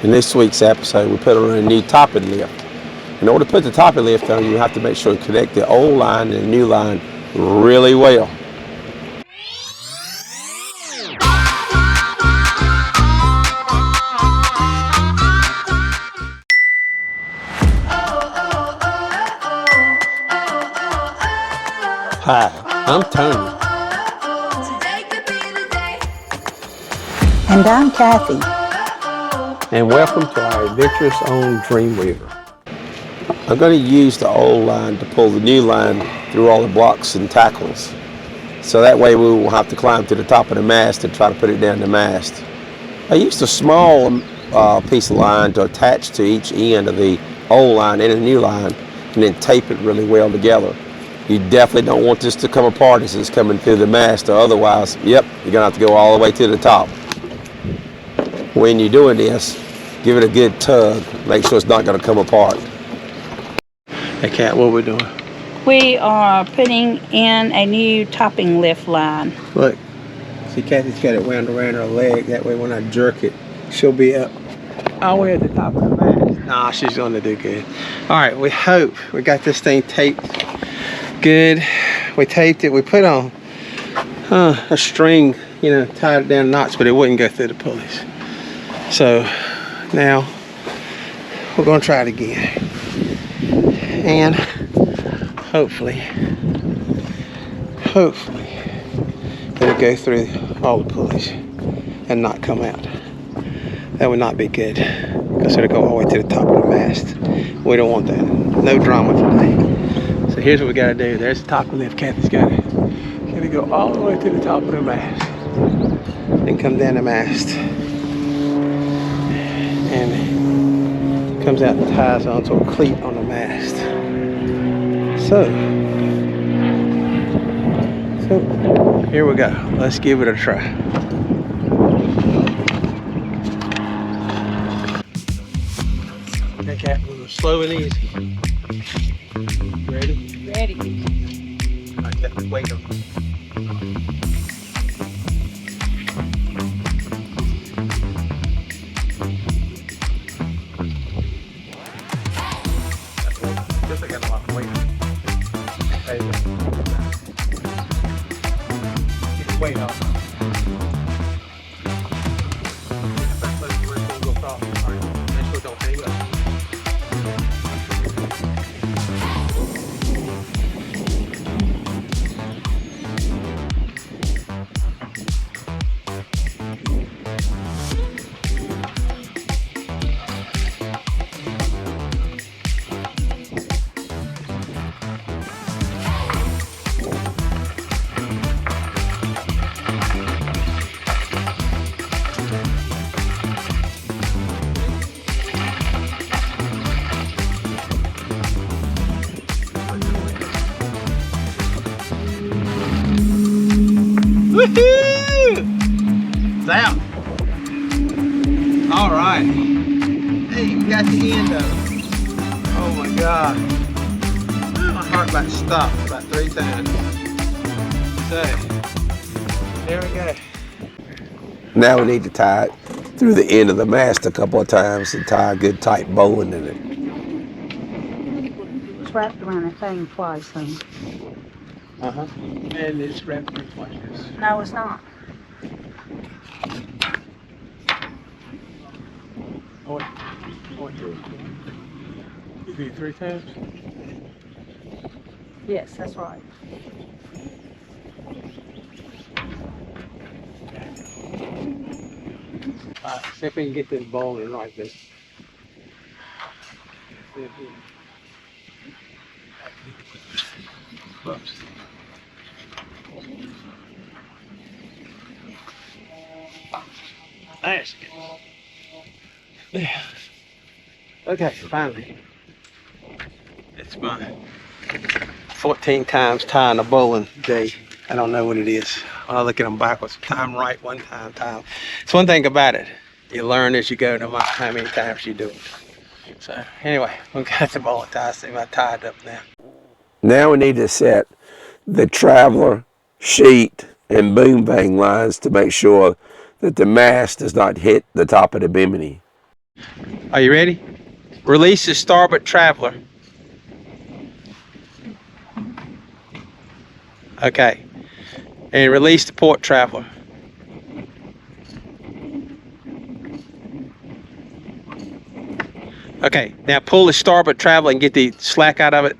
In this week's episode, we put on a new topping lift. In order to put the topping lift on, you have to make sure you connect the old line and the new line really well. Hi, I'm Tony. And I'm Kathy. And welcome to our adventures on Dreamweaver. I'm going to use the old line to pull the new line through all the blocks and tackles. So that way we won't have to climb to the top of the mast and try to put it down the mast. I used a small piece of line to attach to each end of the old line and the new line and then tape it really well together. You definitely don't want this to come apart as it's coming through the mast, or otherwise, yep, you're going to have to go all the way to the top. When you're doing this, give it a good tug. Make sure it's not going to come apart. Hey, Kat, what are we doing? We are putting in a new topping lift line. Look, see, Kathy's got it wound around her leg. That way when I jerk it, she'll be up all the way at the top of the mast. Nah, she's going to do good. All right, we hope we got this thing taped good. We taped it. We put on a string, tied it down knots, but it wouldn't go through the pulleys. So now we're going to try it again. And hopefully it'll go through all the pulleys and not come out. That would not be good, because it'll go all the way to the top of the mast. We don't want that. No drama today. So here's what we got to do. There's the top of the lift. Kathy's got it. Gonna go all the way to the top of the mast and come down the mast, and comes out and ties onto a cleat on the mast. So here we go. Let's give it a try. Okay, Kat, we're going slow and easy. Ready? Ready. All right, got the weight on it. I got a lot of weight. There you go. Get the weight off. Go across. All right, make sure it don't hang up. Woohoo! It's out. All right. Hey, we got the end of it. Oh my God. My heart about to stop about 3 times. So, there we go. Now we need to tie it through the end of the mast a couple of times and tie a good tight bowline in it. It's wrapped around a thing twice, huh? Uh-huh. And it's wrapped around like this. No, it's not. Oh, wait. You do 3 times? Yes, that's right. See if we can get this bowline like this. Whoops. There's good. Yeah. Okay, finally. It's my 14 times tying a bowline day. I don't know what it is. When I look at them backwards, time right one time. It's one thing about it. You learn as you go, no matter how many times you do it. So anyway, we've got the bowline ties. See, I tied up now. Now we need to set the traveler, sheet, and boom vane lines to make sure that the mast does not hit the top of the bimini. Are you ready? Release the starboard traveler. Okay. And release the port traveler. Okay, now pull the starboard traveler and get the slack out of it.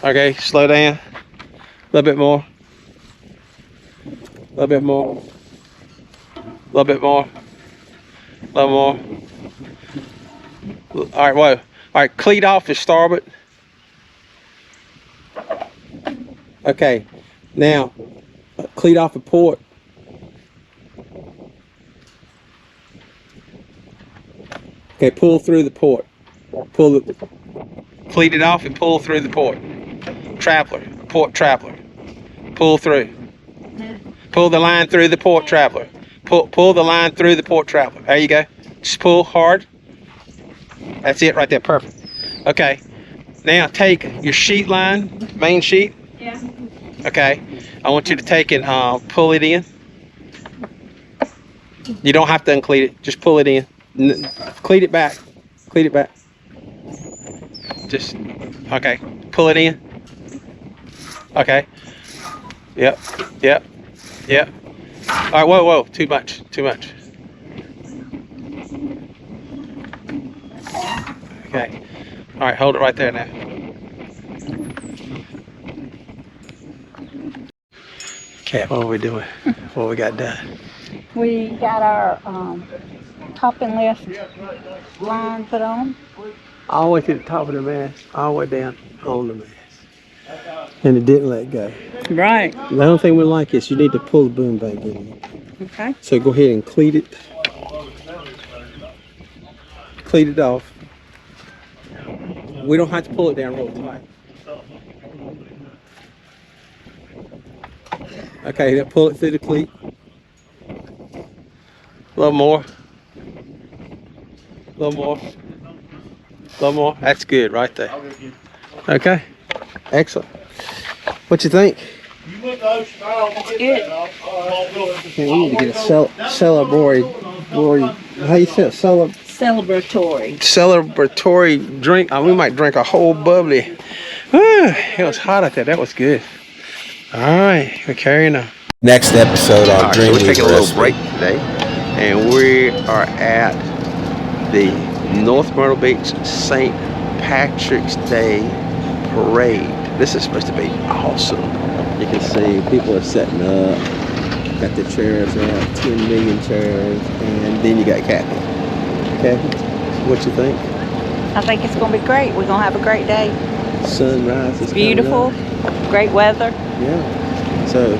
Okay, slow down. A little bit more. A little bit more. A little bit more. A little more. All right, whoa. All right, cleat off the starboard. Okay, now cleat off the port. Okay, pull through the port. Pull the cleat it off and pull through the port. Traveler, port traveler. Pull through. Pull the line through the port traveler. Pull the line through the port traveler. There you go. Just pull hard. That's it right there. Perfect. Okay. Now take your sheet line, main sheet. Yeah. Okay. I want you to take and pull it in. You don't have to uncleat it. Just pull it in. Cleat it back. Cleat it back. Just, okay. Pull it in. Okay. Yep. Yep. Yep. All right. Whoa, whoa. Too much. Too much. Okay. All right. Hold it right there now. Okay. What are we doing? What we got done? We got our top and lift line put on. All the way to the top of the mast, all the way down on the mast. And it didn't let go. Right. The only thing we like is you need to pull the boom bank in. Okay. So go ahead and cleat it. Cleat it off. We don't have to pull it down real tight. Okay, now pull it through the cleat. A little more. A little more. A little more. That's good right there. Okay. Excellent. What you think? Good. We need to get a celebratory, how you say it? Celebratory. Celebratory drink. We might drink a whole bubbly. It was hot out there. That was good. All right, we're carrying on. Next episode on Dream. We're taking a little break today, and we are at the North Myrtle Beach St. Patrick's Day Parade. This is supposed to be awesome. You can see people are setting up. Got the chairs out, 10 million chairs, and then you got Kathy. Okay, what you think? I think it's going to be great. We're going to have a great day. Sunrise is Beautiful. coming up. Great weather. Yeah. So